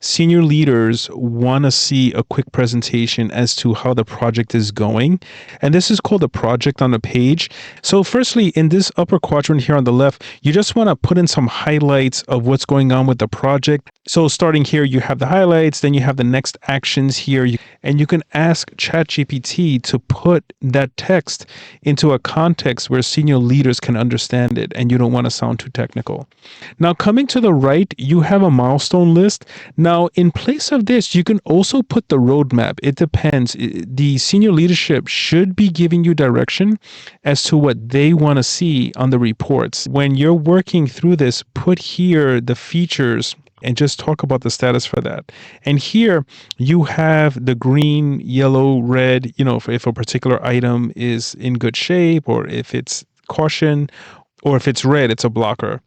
senior leaders want to see a quick presentation as to how the project is going. And this is called a project on the page. So firstly, in this upper quadrant here on the left, you just want to put in some highlights of what's going on with the project. So starting here, you have the highlights, then you have the next actions here, and you can ask ChatGPT to put that text into a context where senior leaders can understand it, and you don't want to sound too technical. Now, coming to the right, you have a milestone list. Now, in place of this, you can also put the roadmap. It depends. The senior leadership should be giving you direction as to what they want to see on the reports. When you're working through this, put here the features and just talk about the status for that. And here you have the green, yellow, red, if a particular item is in good shape, or if it's caution, or if it's red, it's a blocker.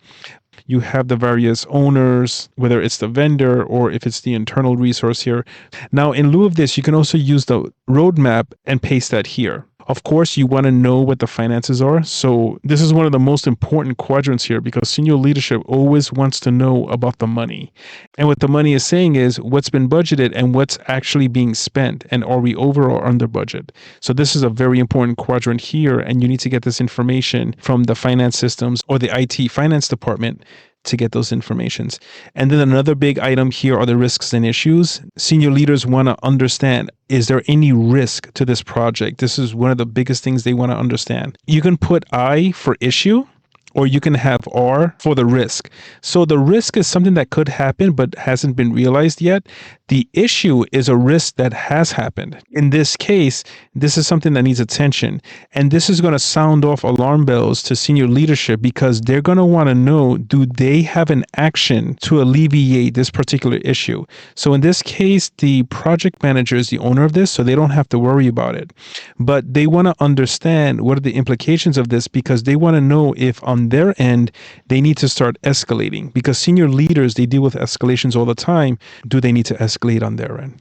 You have the various owners, whether it's the vendor or if it's the internal resource here. Now, in lieu of this, you can also use the roadmap and paste that here. Of course, you want to know what the finances are. So this is one of the most important quadrants here, because senior leadership always wants to know about the money. And what the money is saying is what's been budgeted and what's actually being spent. And are we over or under budget? So this is a very important quadrant here. And you need to get this information from the finance systems or the IT finance department to get those informations. And then another big item here are the risks and issues. Senior leaders want to understand, is there any risk to this project? This is one of the biggest things they want to understand. You can put I for issue, or you can have R for the risk. So the risk is something that could happen but hasn't been realized yet. The issue is a risk that has happened. In this case, this is something that needs attention. And this is going to sound off alarm bells to senior leadership, because they're going to want to know, do they have an action to alleviate this particular issue? So in this case, the project manager is the owner of this, so they don't have to worry about it. But they want to understand what are the implications of this, because they want to know if on their end, they need to start escalating, because senior leaders, they deal with escalations all the time. Do they need to escalate on their end?